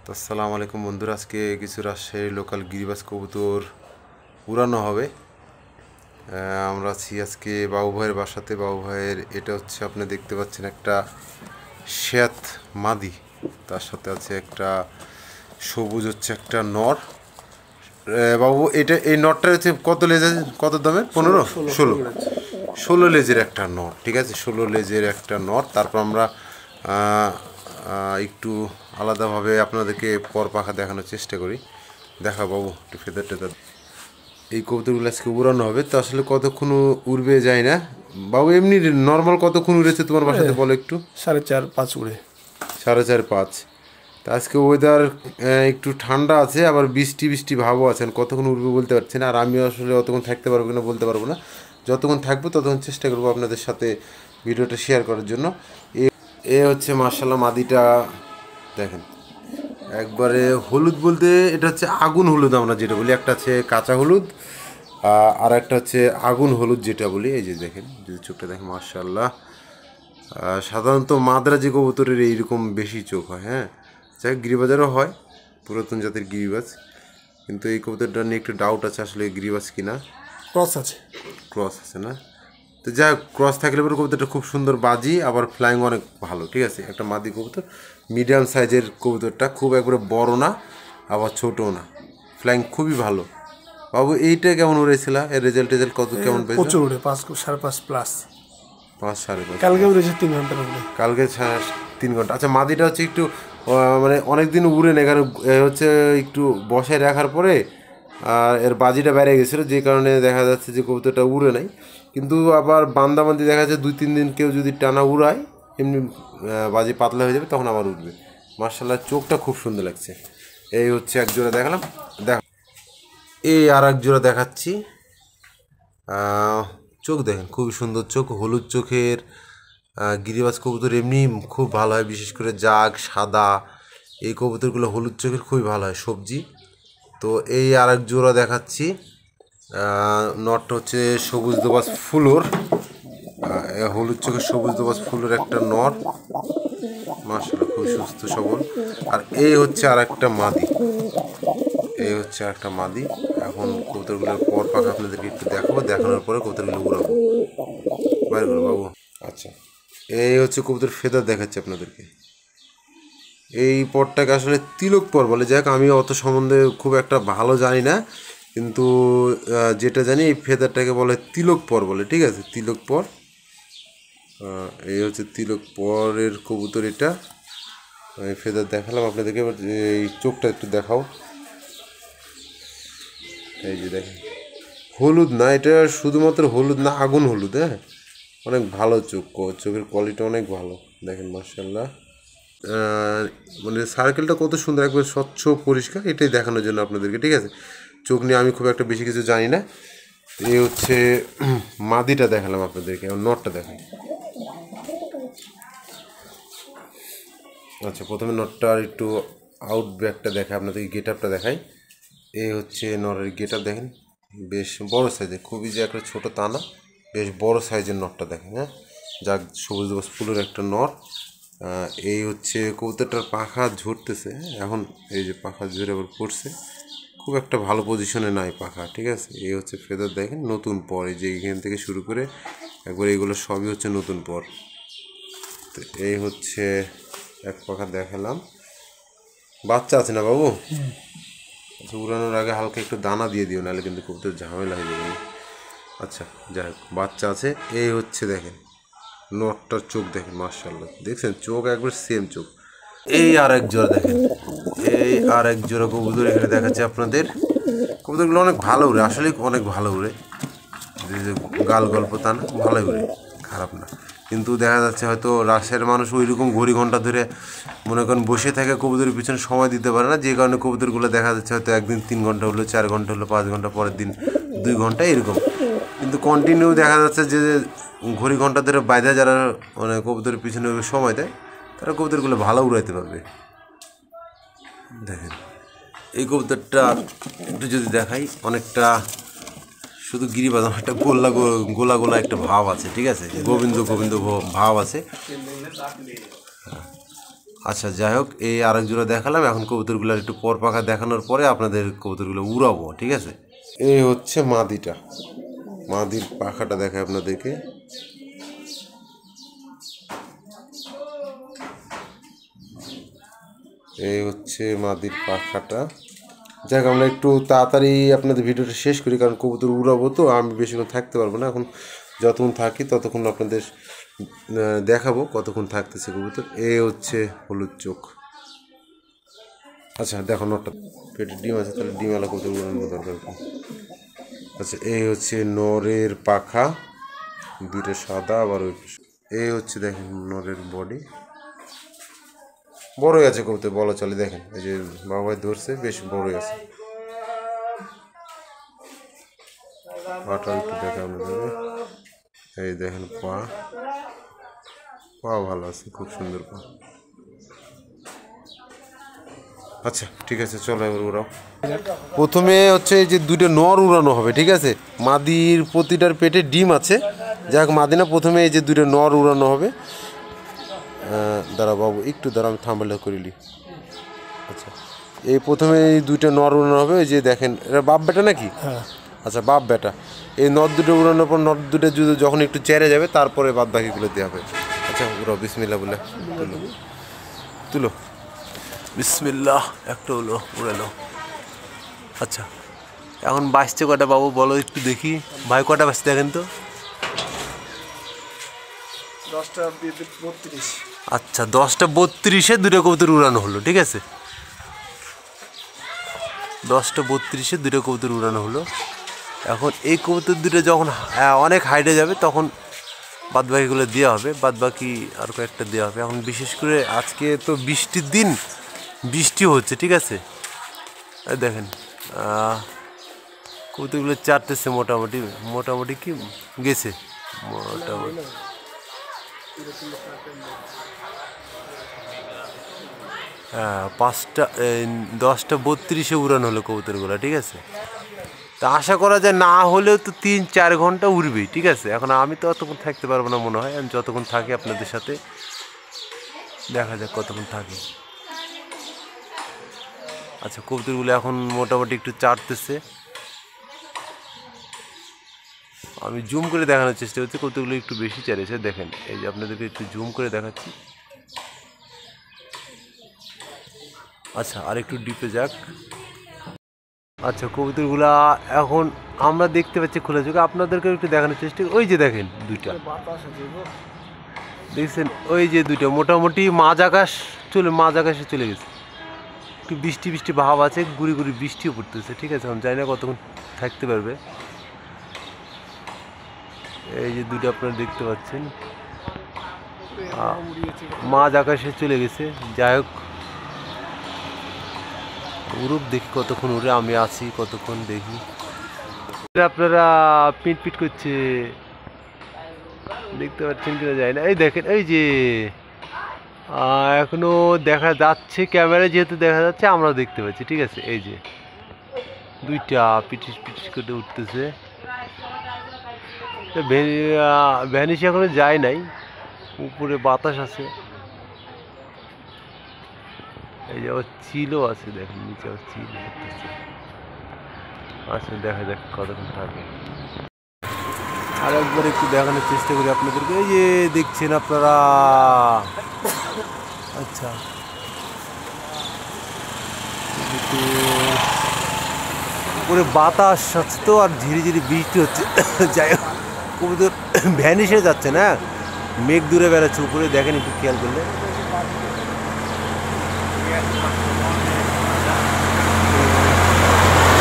তো আসসালামু আলাইকুম বন্ধুরা, আজকে কিছু রাজশাহীর লোকাল গিরিবাজ কবুতর উড়ানো হবে। আমরা আছি আজকে বাবু ভাইয়ের বাসাতে। বাবু ভাইয়ের এটা হচ্ছে আপনি দেখতে পাচ্ছেন একটা শ্বেত মাদি, তার সাথে আছে একটা সবুজ হচ্ছে একটা নর। বাবু এটা এই নরটা হচ্ছে কত লেজের, কত দামের? 15-16 লেজের একটা নর, ঠিক আছে, 16 লেজের একটা নর। তারপর আমরা একটু আলাদাভাবে আপনাদেরকে পর পাখা দেখানোর চেষ্টা করি। দেখা বাবু একটু ফেদার টেদার। এই কবুতরগুলো আজকে উড়ানো হবে, তো আসলে কতক্ষণ উড়বে যায় না। বাবু এমনি নর্মাল কতক্ষণ উড়েছে তোমার বাসাতে বলো একটু? 4.5-5 উড়ে। 4.5-5। তা আজকে ওয়েদার একটু ঠান্ডা আছে, আবার বৃষ্টি বৃষ্টি ভাবও আছে, কতক্ষণ উঠবে বলতে পারছি না। আর আমিও আসলে অতক্ষণ থাকতে পারবো কিনা বলতে পারবো না। যতক্ষণ থাকবো ততক্ষণ চেষ্টা করবো আপনাদের সাথে ভিডিওটা শেয়ার করার জন্য। এ হচ্ছে মার্শাল্লাহ মাদিটা, দেখেন একবারে হলুদ বলতে এটা হচ্ছে আগুন হলুদ আমরা যেটা বলি। একটা হচ্ছে কাঁচা হলুদ আর একটা হচ্ছে আগুন হলুদ যেটা বলি। এই যে দেখেন, যদি চোখটা দেখেন মার্শাল্লাহ। সাধারণত মাদ্রাজি কবুতরের এইরকম বেশি চোখ হয়, হ্যাঁ, যাই গিরিবাজারও হয়, পুরাতন জাতের গিরিবাজ। কিন্তু এই কবুতরটা নিয়ে একটু ডাউট আছে আসলে গিরিবাজ কিনা। ক্রস আছে, ক্রস আছে না? তো যাই হোক, ক্রস থাকলে পরে কবুতরটা খুব সুন্দর বাজি, আবার ফ্লাইং অনেক ভালো, ঠিক আছে। একটা মাদি কবুতর, মিডিয়াম সাইজের কবুতরটা, খুব একবারে বড় না আবার ছোটও না, ফ্লাইং খুবই ভালো। বাবু এইটা কেমন উড়েছিল? এর রেজাল্ট কত কেমন পেয়েছে? প্রচুর উড়ে, 5.5 প্লাস। 5-5.5 কালকে উড়েছে 3 ঘন্টার উপরে। কালকে 3 ঘন্টা। আচ্ছা, মাদিটা হচ্ছে একটু মানে অনেক দিন উড়ে না, কারণ হচ্ছে একটু বসায় রাখার পরে আর এর বাজিটা বেড়ে গেছিলো, যে কারণে দেখা যাচ্ছে যে কবুতরটা উড়ে নাই। কিন্তু আবার বান্দাবান্দি দেখা যাচ্ছে 2-3 দিন কেউ যদি টানা উড়ায়, এমনি বাজি পাতলা হয়ে যাবে, তখন আবার উঠবে। মার্শাল্লাহ চোখটা খুব সুন্দর লাগছে। এই হচ্ছে এক জোড়া দেখালাম, দেখ এই আর এক জোড়া দেখাচ্ছি। চোখ দেখেন, খুবই সুন্দর চোখ, হলুদ চোখের গিরিবাজ কবুতর এমনি খুব ভালো হয়, বিশেষ করে জাগ সাদা এই কবুতরগুলো হলুদ চোখের খুবই ভালো হয় সবজি। তো এই আর এক জোড়া দেখাচ্ছি। নটটা হচ্ছে সবুজ দোবাজ ফুলোর, হলুদ চোখের সবুজ দোবাজ ফুলোর একটা নট, মাশাআল্লাহ খুব সুস্থ সবল। আর এই হচ্ছে আর একটা মাদি, এই হচ্ছে একটা মাদি। এখন কবুতরগুলোর পর পাখা আপনাদেরকে একটু দেখাবো, দেখানোর পরে কবুতরগুলো উড়াবো। বাইরে করো বাবু। আচ্ছা, এই হচ্ছে কবুতর ফেদার দেখাচ্ছে আপনাদেরকে। এই পরটাকে আসলে তিলক পর বলে। যাক, আমি অত সম্বন্ধে খুব একটা ভালো জানি না, কিন্তু যেটা জানি এই ফেদারটাকে বলে তিলক পর বলে, ঠিক আছে, তিলক পর। এই হচ্ছে তিলক পরের কবুতর এটা। এই ফেদার দেখালাম আপনাদেরকে, এবার এই চোখটা একটু দেখাও। এই যে দেখেন, হলুদ না, এটা শুধুমাত্র হলুদ না, আগুন হলুদ, হ্যাঁ, অনেক ভালো চোখ, চোখের কোয়ালিটি অনেক ভালো। দেখেন মার্শাল্লাহ, মানে সার্কেলটা কত সুন্দর, একবার স্বচ্ছ পরিষ্কার, এটাই দেখানোর জন্য আপনাদেরকে, ঠিক আছে। চোখ নিয়ে আমি খুব একটা বেশি কিছু জানি না। এই হচ্ছে মাদিটা দেখালাম আপনাদেরকে, নটটা দেখাই। আচ্ছা, প্রথমে নটটার একটু আউট ব্যাকটা দেখাই আপনাদেরকে, গেট আপটা দেখাই। এই হচ্ছে নরের গেট আপ, দেখেন বেশ বড় সাইজের, খুবই যে একটা ছোটো তা না, বেশ বড় সাইজের নটটা দেখেন, হ্যাঁ, যাক সবুজ দোবাজ ফুলের একটা নর। এই হচ্ছে কবুতরটার পাখা ঝরতেছে, এখন এই যে পাখা ঝরে আবার পড়ছে, খুব একটা ভালো পজিশনে নাই পাখা, ঠিক আছে। এই হচ্ছে ফেদার দেখেন, নতুন পর, এই যে এখান থেকে শুরু করে একবার এইগুলো সবই হচ্ছে নতুন পর। তো এই হচ্ছে এক পাখা দেখালাম। বাচ্চা আছে না বাবু? আচ্ছা, উড়ানোর আগে হালকা একটু দানা দিয়ে দিও, নাহলে কিন্তু কবুতর ঝামেলা হয়ে যাবে। আচ্ছা, যাই হোক, বাচ্চা আছে। এই হচ্ছে দেখেন নটটার চোখ দেখেন, মার্শাল্লাহ, দেখছেন চোখ একবার সেম চোখ। এই আর এক জোড়া দেখেন, এই আর এক জোড়া কবুতর এখানে দেখাচ্ছে আপনাদের। কবুতরগুলো অনেক ভালো উড়ে, আসলে অনেক ভালো উড়ে, গাল গল্প তা না, ভালোই উড়ে, খারাপ না। কিন্তু দেখা যাচ্ছে হয়তো রাজশাহীর মানুষ ওই রকম ঘড়ি ঘন্টা ধরে মনে করেন বসে থাকে, কবুতরের পিছনে সময় দিতে পারে না, যে কারণে কবুতরগুলো দেখা যাচ্ছে হয়তো একদিন 3 ঘন্টা হলো, 4 ঘন্টা হলো, 5 ঘন্টা, পরের দিন 2 ঘন্টা এরকম। কিন্তু কন্টিনিউ দেখা যাচ্ছে যে ঘড়ি ঘন্টা ধরে বাইরে যারা মানে কবুতরের পিছনে সময় দেয়, তারা কবুতরগুলো ভালো উড়াইতে পারবে। দেখেন এই কবুতরটা একটু যদি দেখাই, অনেকটা শুধু গিরিবাজ, একটা গোলা গোলা একটা ভাব আছে, ঠিক আছে, গোবিন্দ গোবিন্দ ভাব আছে। আচ্ছা যাই হোক, এই আরেক জোড়া দেখালাম। এখন কবুতরগুলো একটু পর পাখা দেখানোর পরে আপনাদের কবুতরগুলো উড়াবো, ঠিক আছে? এই হচ্ছে মাদিটা, মাদির পাখাটা দেখায় আপনাদেরকে। এই হচ্ছে মাদির পাখাটা। যাক, আমরা একটু তাড়াতাড়ি আপনাদের ভিডিওটা শেষ করি, কারণ কবুতর উড়াবো তো, আমি বেশিক্ষণ থাকতে পারবো না। এখন যতক্ষণ থাকি ততক্ষণ আপনাদের দেখাবো কতক্ষণ থাকতেছে কবুতর। এ হচ্ছে হলুদ চোখ। আচ্ছা দেখো, নটটা পেটে ডিম আছে, তাহলে ডিমওয়ালা কবুতর উড়ানোর দরকার। আচ্ছা, এই হচ্ছে নরের পাখা, দুটো সাদা আবার ওই। এই হচ্ছে দেখেন নরের বডি, বড়ই আছে কবুতর বলা চলে। দেখেন এই যে বাবাই ধরছে, বেশ বড়ই আছে। পাটা একটু দেখা আপনাদের, এই দেখেন পা ভালো আছে, খুব সুন্দর পা। আচ্ছা ঠিক আছে, চলো এবার উড়াও। প্রথমে হচ্ছে এই যে দুটো নর উড়ানো হবে, ঠিক আছে? মাদির প্রতিটার পেটে ডিম আছে। যাক মাদিনা, প্রথমে এই যে দুটো নর উড়ানো হবে। দাঁড়া বাবু, একটু দাঁড়া, আমি থাম্বনেলটা করিলি। আচ্ছা, এই প্রথমে এই দুইটা নর উড়ানো হবে। ওই যে দেখেন, এটা বাপ বেটা নাকি? আচ্ছা, বাপ বেটা। এই নর দুটো উড়ানোর পর নর দুটো যখন একটু চেরে যাবে, তারপরে বাদ বাকিগুলো দেওয়া হবে। আচ্ছা উড়াও, বিসমিল্লাহ বলে তুলো। বিসমিল্লাহ, একটা হলো, উড়ালো। আচ্ছা, এখন বাঁচছে কটা বাবু বলো একটু দেখি। ভাই কটা বাঁচতে দেখেন তো। 10টা 32। আচ্ছা, 10টা 32-এ দুটো কবুতর উড়ানো হলো, ঠিক আছে? 10টা 32-এ দুটো কবুতর উড়ানো হলো। এখন এই কবুতর দুটো যখন অনেক হাইটে যাবে, তখন বাদবাকিগুলো দেওয়া হবে, বাদবাকি আর কয়েকটা দেওয়া হবে। এখন বিশেষ করে আজকে তো বৃষ্টির দিন, বৃষ্টি হচ্ছে, ঠিক আছে? দেখেন কবুতরগুলো চারটেছে মোটামুটি কি গেছে মোটামুটি। হ্যাঁ, 10টা 32-এ উড়ানো হলো কবুতরগুলো, ঠিক আছে? তা আশা করা যায় না হলেও তো 3-4 ঘন্টা উড়বেই, ঠিক আছে? এখন আমি তো অতক্ষণ থাকতে পারবো না মনে হয়। আমি যতক্ষণ থাকি আপনাদের সাথে দেখা যাক কতক্ষণ থাকি। আচ্ছা, কবুতরগুলো এখন মোটামুটি একটু চারতেছে। আমি জুম করে দেখানোর চেষ্টা করছি, কবুতরগুলো একটু বেশি চারেছে। দেখেন, এই যে আপনাদেরকে একটু জুম করে দেখাচ্ছি। আচ্ছা, আর একটু ডিপে যাক। আচ্ছা, কবুতরগুলা এখন আমরা দেখতে পাচ্ছি খোলা চোখে, আপনাদেরকে একটু দেখানোর চেষ্টা। ওই যে দেখেন দুইটা, দেখছেন? ওই যে দুইটা মোটামুটি মাঝ আকাশে চলে গেছে। একটু বৃষ্টি ভাব আছে, গুড়ি বৃষ্টিও পড়তেছে, ঠিক আছে? আমি জানি না কতক্ষণ থাকতে পারবে। এই যে দুটো আপনারা দেখতে পাচ্ছেন, মাঝ আকাশে চলে গেছে। যাই হোক, উড়ুক, দেখি কতক্ষণ উড়ে। আমি আছি কতক্ষণ, দেখি। আপনারা পিট করছে, দেখতে পাচ্ছেন কিনা যায় না। এই দেখেন, এই যে এখনো দেখা যাচ্ছে, ক্যামেরায় যেহেতু দেখা যাচ্ছে, আমরাও দেখতে পাচ্ছি, ঠিক আছে? এই যে দুইটা পিটিস করে উঠতেছে। ভ্যানিশ এখনো যায় নাই, উপরে বাতাস আছে। এই যে চিলও আছে, দেখেন নিচে চিল করতেছে। আচ্ছা, দেখা যাক কতক্ষণ থাকে। আর একবার একটু দেখানোর চেষ্টা করি আপনাদেরকে। এই যে দেখছেন আপনারা, আচ্ছা উপরে বাতাস আছে তো, আর ঝিরিঝিরি বৃষ্টি হচ্ছে। যাই হোক, কবুতর ভ্যানিশে যাচ্ছে না, মেঘ দূরে বেড়াচ্ছে উপরে, দেখেন একটু খেয়াল করলে।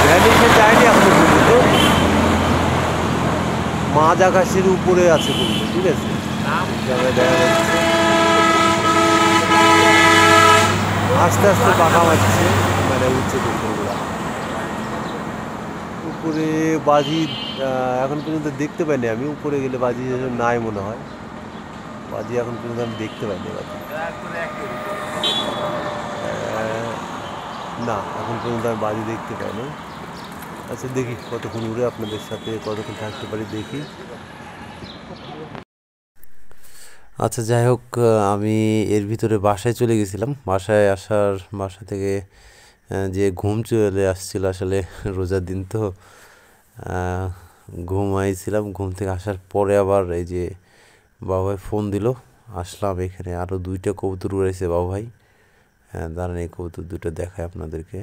ভ্যানিশে যায়নি আপনার কবুতর, মাঝ আকাশের উপরে আছে কবুতর, ঠিক আছে? দেখা যাচ্ছে আস্তে আস্তে পাখা মারছে, মানে উঠছে কবুতরগুলো উপরে। বাজি এখন পর্যন্ত দেখতে পাইনি আমি, উপরে গেলে বাজি নাই মনে হয়। বাজি এখন পর্যন্ত আমি দেখতে পাইনি। বাজি না, এখন পর্যন্ত আমি বাজি দেখতে পাইনি। আচ্ছা, দেখি কতক্ষণ উড়ে, আপনাদের সাথে কতক্ষণ থাকতে পারি দেখি। আচ্ছা যাই হোক, আমি এর ভিতরে বাসায় চলে গেছিলাম। বাসা থেকে যে ঘুম চলে আসছিল আসলে, রোজার দিন তো ঘুমাইছিলাম। ঘুম থেকে আসার পরে আবার এই যে বাবু ভাই ফোন দিল, আসলাম এখানে। আরও 2টা কবুতর উড়াইছে বাবু ভাই। হ্যাঁ দাঁড়ান, এই কবুতর দুটো দেখায় আপনাদেরকে।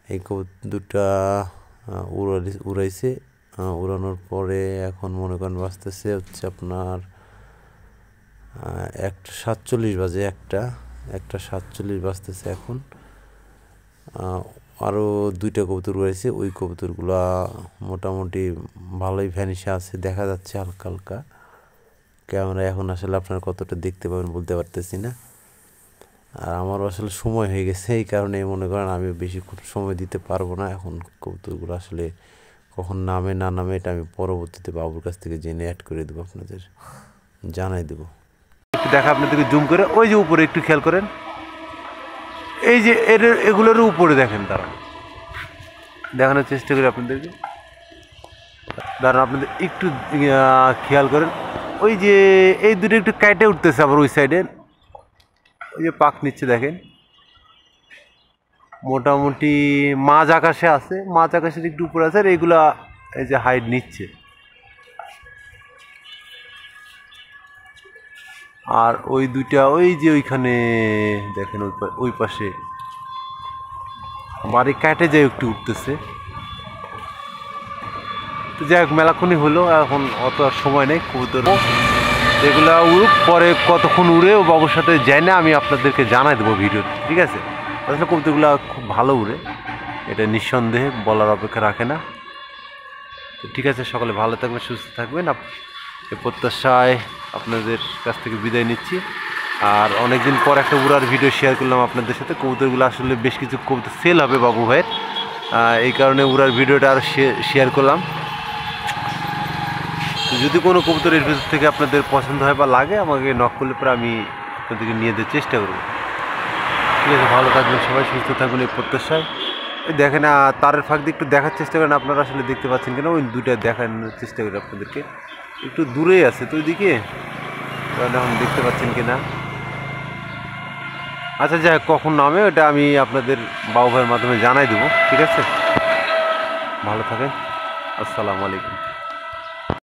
এই কবুতর দুটা উড়াইছে। উড়ানোর পরে এখন মনে করেন বাজতেছে হচ্ছে আপনার 1:47 বাজে। একটা 47 বাজতেছে এখন। আরও 2টা কবুতর উড়াইছে। ওই কবুতরগুলা মোটামুটি ভালোই ভ্যানিশে আছে, দেখা যাচ্ছে হালকা হালকা। ক্যামেরা এখন আসলে আপনারা কতটা দেখতে পাবেন বলতে পারতেছি না। আর আমারও আসলে সময় হয়ে গেছে, এই কারণে মনে করেন আমি বেশিক্ষণ সময় দিতে পারবো না। এখন কবুতরগুলো আসলে কখন নামে না নামে এটা আমি পরবর্তীতে বাবুর কাছ থেকে জেনে অ্যাড করে দেবো, আপনাদের জানাই দেবো। একটু দেখা আপনাদেরকে জুম করে, ওই যে উপরে একটু খেয়াল করেন, এই যে এগুলোর উপরে দেখেন, দেখানোর চেষ্টা করি আপনাদেরকে। দাঁড়ান, আপনাদের একটু খেয়াল করেন, ওই যে এই দুটো একটু কাইটে উঠতেছে আবার ওই সাইডে, ওই যে পাক নিচ্ছে দেখেন। মোটামুটি মাঝ আকাশে আছে, মাঝ আকাশের একটু উপরে আছে, আর এইগুলা এই যে হাইট নিচ্ছে। আর ওই দুইটা ওই যে ওইখানে দেখেন, ওই পাশে বাড়ি কাটে যায় একটু উঠতেছে। তো যাই হোক, মেলাক্ষণই হলো, এখন অত আর সময় নেই। কবুতর এগুলা উড়ুক, পরে কতক্ষণ উড়ে ও বাবুর সাথে যায় না আমি আপনাদেরকে জানাই দেবো ভিডিও, ঠিক আছে? আসলে কবুতরগুলো খুব ভালো উড়ে, এটা নিঃসন্দেহে বলার অপেক্ষা রাখে না। তো ঠিক আছে, সকলে ভালো থাকবেন, সুস্থ থাকবেন। এই প্রত্যাশায় আপনাদের কাছ থেকে বিদায় নিচ্ছি। আর অনেকদিন পর একটা উড়ার ভিডিও শেয়ার করলাম আপনাদের সাথে। কবুতরগুলো আসলে বেশ কিছু কবুতর সেল হবে বাবু ভাইয়ের, এই কারণে উড়ার ভিডিওটা আরও শেয়ার করলাম। তো যদি কোনো কবুতর এর ভিতর থেকে আপনাদের পছন্দ হয় বা লাগে, আমাকে নক করলে পরে আমি আপনাদেরকে নিয়ে যেতে চেষ্টা করব। ঠিক আছে, ভালো থাকবেন সবাই, সুস্থ থাকবেন এই প্রত্যাশায়। ওই দেখেন, তারের ফাঁক দিয়ে একটু দেখার চেষ্টা করেন, আপনারা আসলে দেখতে পাচ্ছেন কিনা, ওই দুইটা দেখানোর চেষ্টা করি আপনাদেরকে। একটু দূরেই আছে তো ওইদিকে, কারণ এখন দেখতে পাচ্ছেন কিনা। আচ্ছা যাই হোক, কখন নামে ওটা আমি আপনাদের বাবু ভাইয়ের মাধ্যমে জানাই দেবো, ঠিক আছে? ভালো থাকেন, আসসালামু আলাইকুম।